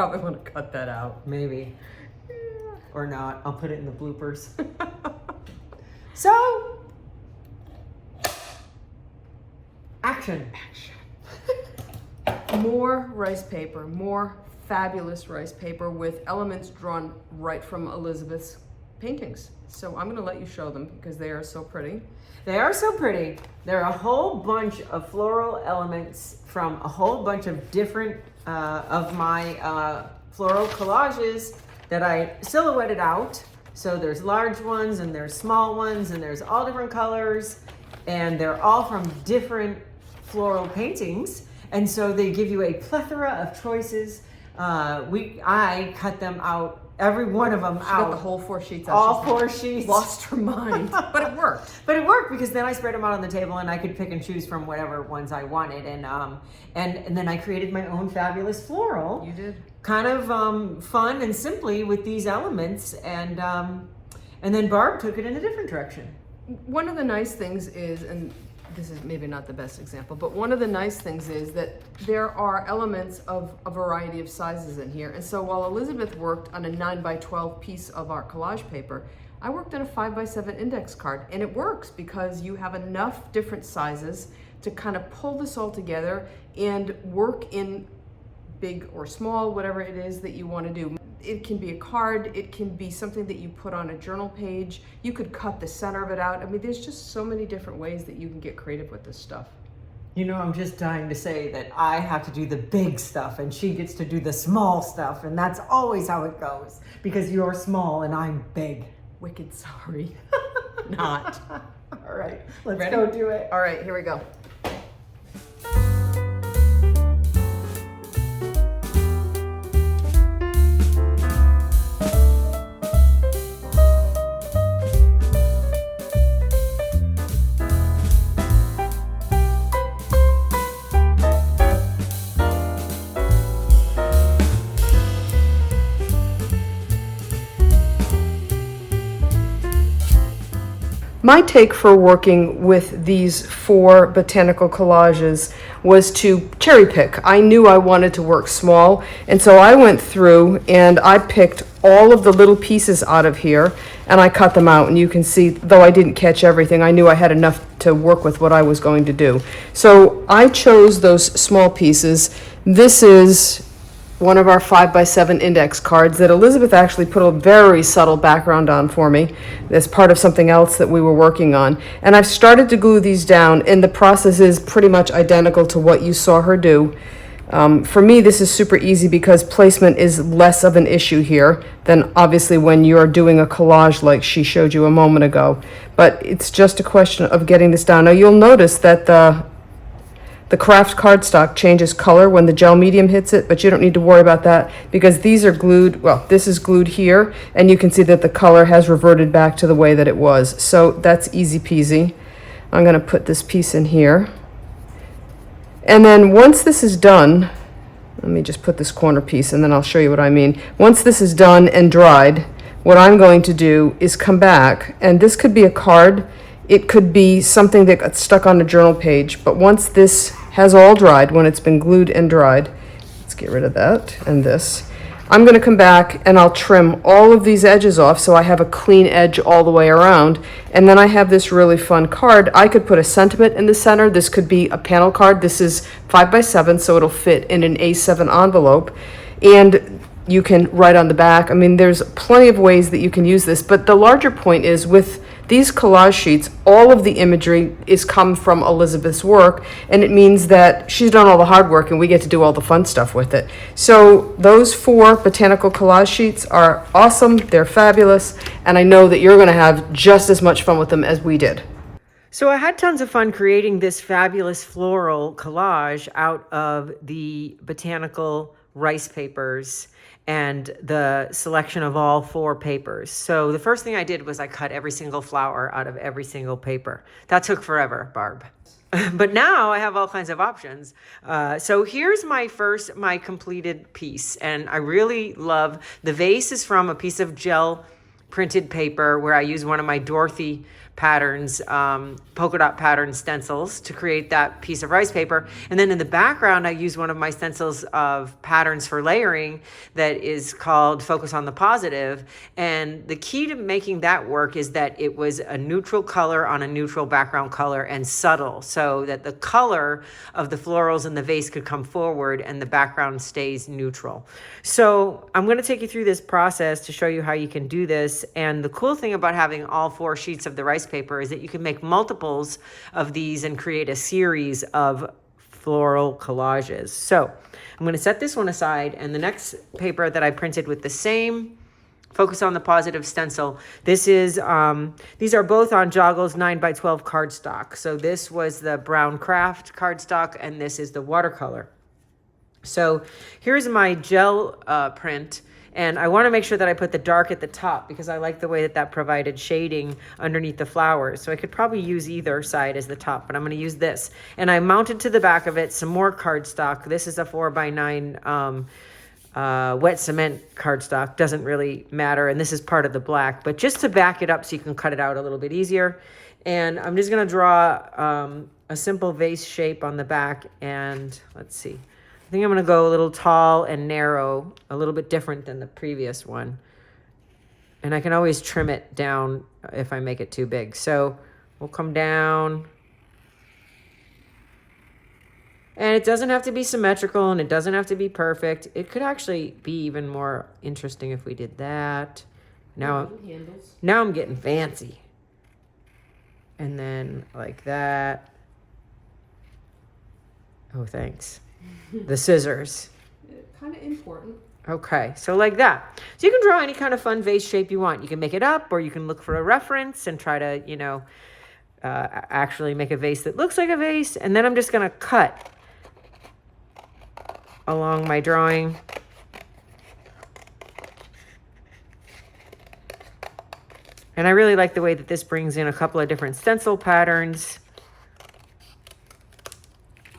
probably want to cut that out. Maybe. Yeah. Or not. I'll put it in the bloopers. So, action. More rice paper, more fabulous rice paper with elements drawn right from Elizabeth's paintings. So I'm going to let you show them because they are so pretty. They are so pretty. There are a whole bunch of floral elements from a whole bunch of different of my floral collages that I silhouetted out. So there's large ones and there's small ones and there's all different colors and they're all from different floral paintings. And so they give you a plethora of choices. I cut them out, every one of them She out. got the whole 4 sheets out. All 4 sheets. Lost her mind, but it worked. But it worked because then I spread them out on the table and I could pick and choose from whatever ones I wanted. And then I created my own fabulous floral. You did. Kind of fun and simply with these elements. And then Barb took it in a different direction. One of the nice things is, and this is maybe not the best example, but one of the nice things is that there are elements of a variety of sizes in here. And so while Elizabeth worked on a 9x12 piece of our collage paper, I worked on a 5x7 index card, and it works because you have enough different sizes to kind of pull this all together and work in big or small, whatever it is that you want to do. It can be a card, it can be something that you put on a journal page, you could cut the center of it out. I mean, there's just so many different ways that you can get creative with this stuff. You know, I'm just dying to say that I have to do the big stuff and she gets to do the small stuff, and that's always how it goes because you're small and I'm big. Wicked sorry. Not. All right, let's Ready? go do it. All right, here we go. My take for working with these 4 botanical collages was to cherry pick. I knew I wanted to work small, and so I went through and I picked all of the little pieces out of here and I cut them out. And you can see, though I didn't catch everything, I knew I had enough to work with what I was going to do. So I chose those small pieces. This is one of our 5x7 index cards that Elizabeth actually put a very subtle background on for me as part of something else that we were working on. And I've started to glue these down, and the process is pretty much identical to what you saw her do. For me, this is super easy because placement is less of an issue here than obviously when you're doing a collage like she showed you a moment ago. But it's just a question of getting this down. Now you'll notice that the craft cardstock changes color when the gel medium hits it, but you don't need to worry about that because these are glued, well, this is glued here, and you can see that the color has reverted back to the way that it was. So that's easy peasy. I'm gonna put this piece in here. And then once this is done, let me just put this corner piece and then I'll show you what I mean. Once this is done and dried, what I'm going to do is come back, and this could be a card, it could be something that got stuck on a journal page, but once this has all dried, when it's been glued and dried, let's get rid of that and this, I'm going to come back and I'll trim all of these edges off so I have a clean edge all the way around. And then I have this really fun card. I could put a sentiment in the center. This could be a panel card. This is 5x7, so it'll fit in an A7 envelope. And you can write on the back. I mean, there's plenty of ways that you can use this, but the larger point is with these collage sheets, all of the imagery is come from Elizabeth's work, and it means that she's done all the hard work and we get to do all the fun stuff with it. So those 4 botanical collage sheets are awesome, they're fabulous, and I know that you're gonna have just as much fun with them as we did. So I had tons of fun creating this fabulous floral collage out of the botanical rice papers and the selection of all 4 papers. So the first thing I did was I cut every single flower out of every single paper. That took forever, Barb. But now I have all kinds of options. So here's my completed piece. And I really love, the vase is from a piece of gel printed paper where I use one of my Doroty patterns, polka dot pattern stencils to create that piece of rice paper. And then in the background, I use one of my stencils of patterns for layering that is called Focus on the Positive. And the key to making that work is that it was a neutral color on a neutral background color and subtle, so that the color of the florals in the vase could come forward and the background stays neutral. So I'm going to take you through this process to show you how you can do this. And the cool thing about having all 4 sheets of the rice paper is that you can make multiples of these and create a series of floral collages. So I'm going to set this one aside, and the next paper that I printed with the same Focus on the Positive stencil, this is these are both on Joggles 9x12 cardstock. So this was the brown craft cardstock, and this is the watercolor. So here's my gel print. And I want to make sure that I put the dark at the top because I like the way that that provided shading underneath the flowers. So I could probably use either side as the top, but I'm going to use this. And I mounted to the back of it some more cardstock. This is a 4x9 wet cement cardstock. Doesn't really matter. And this is part of the black, but just to back it up so you can cut it out a little bit easier. And I'm just going to draw a simple vase shape on the back. And let's see. I think I'm going to go a little tall and narrow, a little bit different than the previous one. And I can always trim it down if I make it too big. So we'll come down. And it doesn't have to be symmetrical, and it doesn't have to be perfect. It could actually be even more interesting if we did that. Now I'm getting fancy. And then like that. Oh, thanks. The scissors. Kind of important. Okay, so like that. So you can draw any kind of fun vase shape you want. You can make it up, or you can look for a reference and try to, you know, actually make a vase that looks like a vase. And then I'm just going to cut along my drawing. And I really like the way that this brings in a couple of different stencil patterns.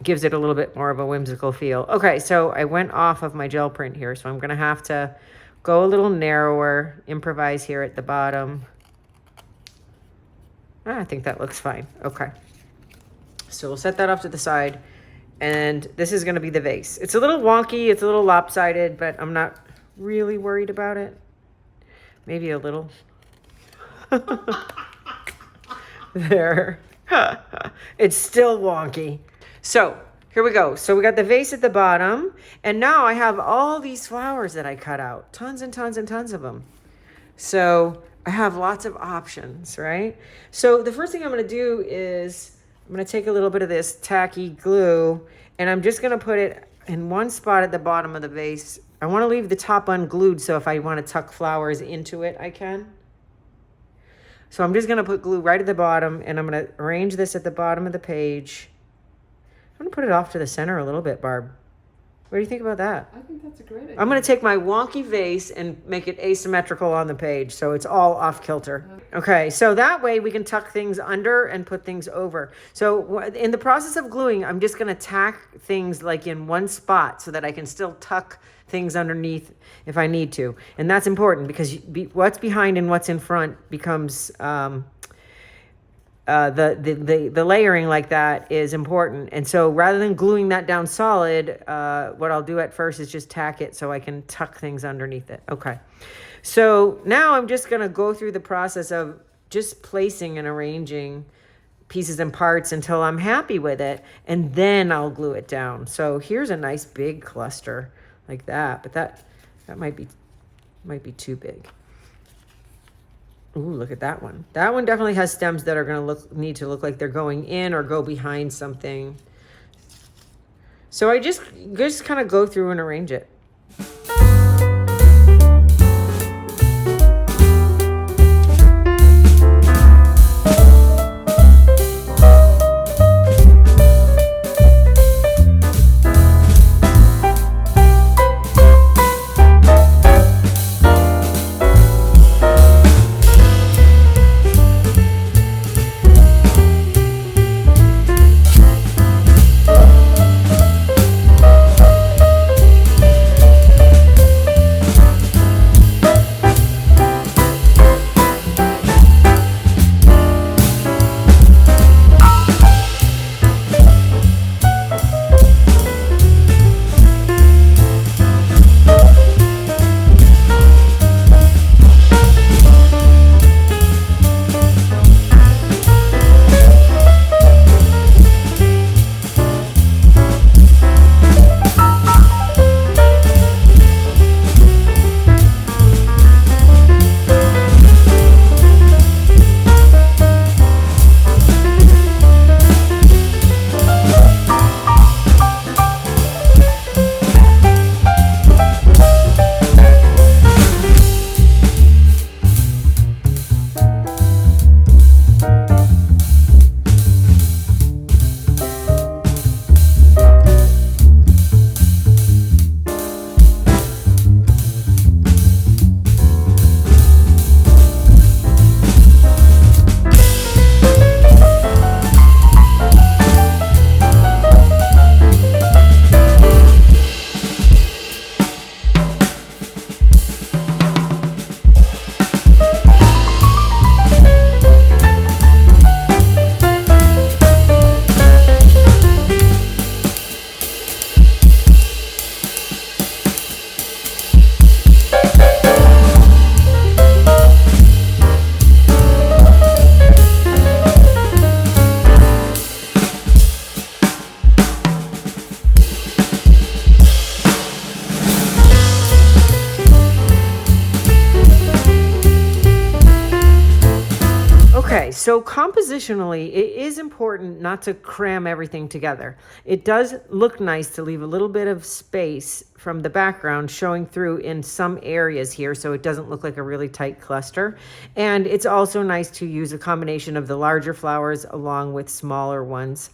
Gives it a little bit more of a whimsical feel. Okay, so I went off of my gel print here, so I'm going to have to go a little narrower, improvise here at the bottom. I think that looks fine. Okay. So we'll set that off to the side, and this is going to be the vase. It's a little wonky, it's a little lopsided, but I'm not really worried about it. Maybe a little. There. It's still wonky. So here we go. So we got the vase at the bottom, and now I have all these flowers that I cut out, tons and tons and tons of them. So I have lots of options, right? So the first thing I'm going to do is I'm going to take a little bit of this tacky glue, and I'm just going to put it in one spot at the bottom of the vase. I want to leave the top unglued, so if I want to tuck flowers into it, I can. So I'm just going to put glue right at the bottom, and I'm going to arrange this at the bottom of the page. I'm going to put it off to the center a little bit, Barb. What do you think about that? I think that's a great idea. I'm going to take my wonky vase and make it asymmetrical on the page, so it's all off kilter. Okay, so that way we can tuck things under and put things over. So in the process of gluing, I'm just going to tack things like in one spot so that I can still tuck things underneath if I need to. And that's important because what's behind and what's in front becomes... the layering like that is important. And so rather than gluing that down solid, what I'll do at first is just tack it so I can tuck things underneath it. Okay. So now I'm just going to go through the process of just placing and arranging pieces and parts until I'm happy with it. And then I'll glue it down. So here's a nice big cluster like that, but that might be too big. Ooh, look at that one. That one definitely has stems that are going to need to look like they're going in or go behind something. So I just kind of go through and arrange it. So compositionally, it is important not to cram everything together. It does look nice to leave a little bit of space from the background showing through in some areas here, so it doesn't look like a really tight cluster. And it's also nice to use a combination of the larger flowers along with smaller ones.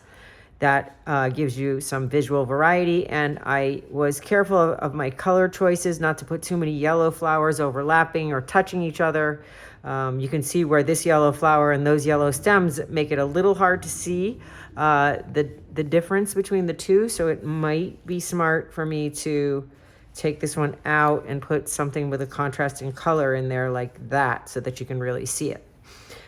That gives you some visual variety. And I was careful of my color choices, not to put too many yellow flowers overlapping or touching each other. You can see where this yellow flower and those yellow stems make it a little hard to see the difference between the two. So it might be smart for me to take this one out and put something with a contrasting color in there like that so that you can really see it.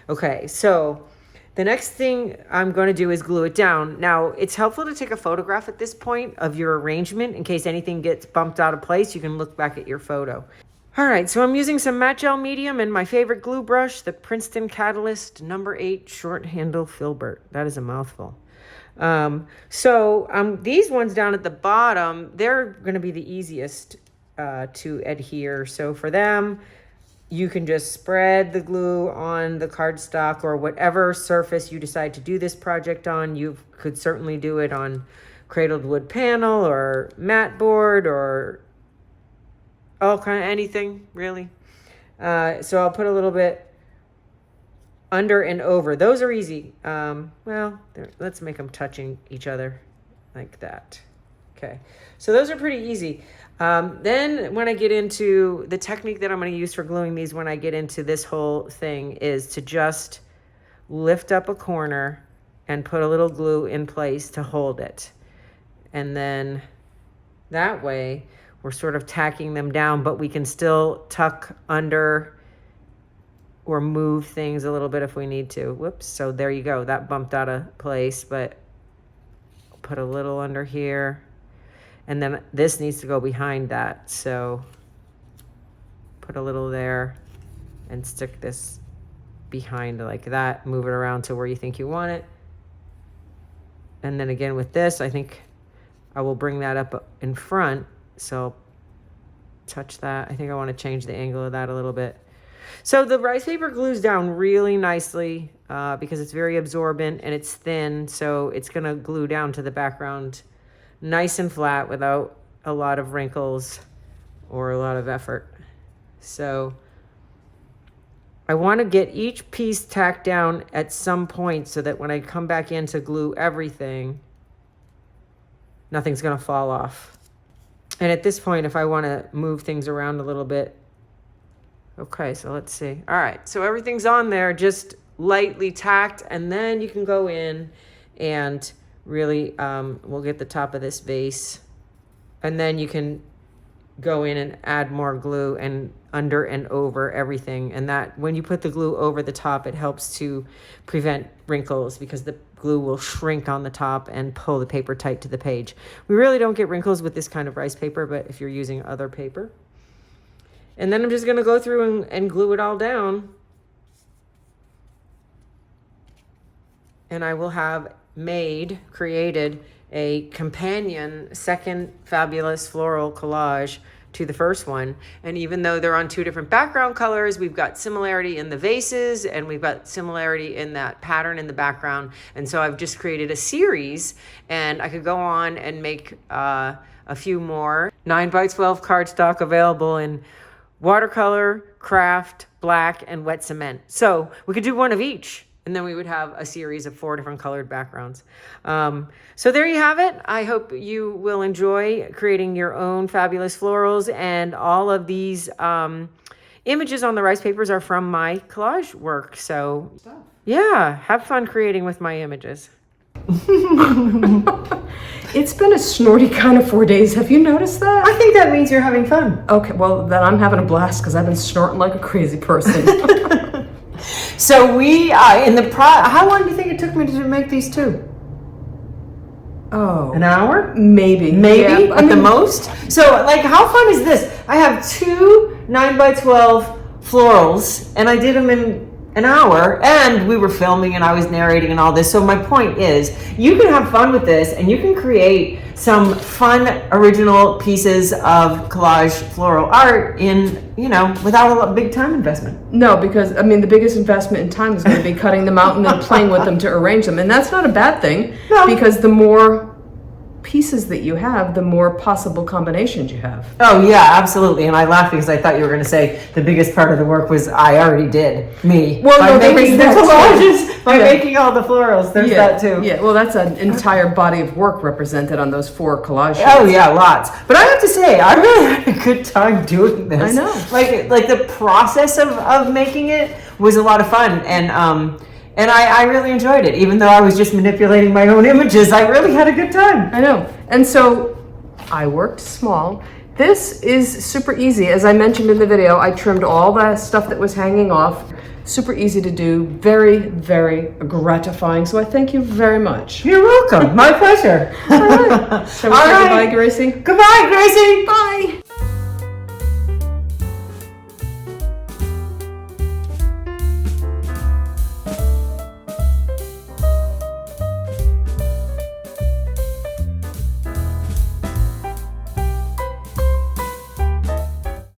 Okay, so the next thing I'm going to do is glue it down. Now, it's helpful to take a photograph at this point of your arrangement in case anything gets bumped out of place. You can look back at your photo. All right, so I'm using some matte gel medium and my favorite glue brush, the Princeton Catalyst number 8 short handle filbert. That is a mouthful. These ones down at the bottom, they're going to be the easiest to adhere. So for them, you can just spread the glue on the cardstock or whatever surface you decide to do this project on. You could certainly do it on cradled wood panel or mat board or all kind of anything, really. So I'll put a little bit under and over. Those are easy. Let's make them touching each other like that. Okay, so those are pretty easy. Then when I get into the technique that I'm going to use for gluing these, when I get into this whole thing, is to just lift up a corner and put a little glue in place to hold it. And then that way we're sort of tacking them down, but we can still tuck under or move things a little bit if we need to. Whoops, so there you go. That bumped out of place, but I'll put a little under here. And then this needs to go behind that. So put a little there and stick this behind like that. Move it around to where you think you want it. And then again with this, I think I will bring that up in front. So touch that. I think I want to change the angle of that a little bit. So the rice paper glues down really nicely because it's very absorbent and it's thin. So it's going to glue down to the background nice and flat without a lot of wrinkles or a lot of effort. So I want to get each piece tacked down at some point so that when I come back in to glue everything, nothing's going to fall off. And at this point, if I want to move things around a little bit, okay, so let's see. All right, so everything's on there, just lightly tacked, and then you can go in and really, we'll get the top of this vase, and then you can go in and add more glue and under and over everything. And that when you put the glue over the top, it helps to prevent wrinkles because the glue will shrink on the top and pull the paper tight to the page. We really don't get wrinkles with this kind of rice paper, but if you're using other paper. And then I'm just going to go through and glue it all down. And I will have created a companion second Fabulous Floral collage to the first one. And even though they're on two different background colors, we've got similarity in the vases and we've got similarity in that pattern in the background. And so I've just created a series, and I could go on and make a few more. 9x12 cardstock available in watercolor, craft, black, and wet cement. So we could do one of each, and then we would have a series of 4 different colored backgrounds. So there you have it. I hope you will enjoy creating your own Fabulous Florals, and all of these images on the rice papers are from my collage work. So yeah, have fun creating with my images. It's been a snorty kind of 4 days. Have you noticed that? I think that means you're having fun. Okay, well, then I'm having a blast because I've been snorting like a crazy person. So we, how long do you think it took me to make these two? Oh. An hour? Maybe. Maybe, yeah, at the most? So, like, how fun is this? I have 2 9x12 florals, and I did them in an hour, and we were filming and I was narrating and all this. So my point is, you can have fun with this and you can create some fun original pieces of collage floral art in, you know, without a big time investment. No, because I mean the biggest investment in time is going to be cutting them out and then playing with them to arrange them, and that's not a bad thing. No. Because the more pieces that you have, the more possible combinations you have. Oh yeah, absolutely. And I laughed because I thought you were going to say the biggest part of the work was I already did, me. Well, by no, there making was the that collages, by Yeah. making all the florals. There's that too. Yeah, well, that's an entire body of work represented on those 4 collages. Oh yeah, lots. But I have to say, I really had a good time doing this. I know. Like the process of making it was a lot of fun, and I really enjoyed it. Even though I was just manipulating my own images, I really had a good time. I know. And so I worked small. This is super easy. As I mentioned in the video, I trimmed all the stuff that was hanging off. Super easy to do. Very, very gratifying. So I thank you very much. You're welcome. My pleasure. All right. Shall we All say right. goodbye, Gracie? Goodbye, Gracie. Bye.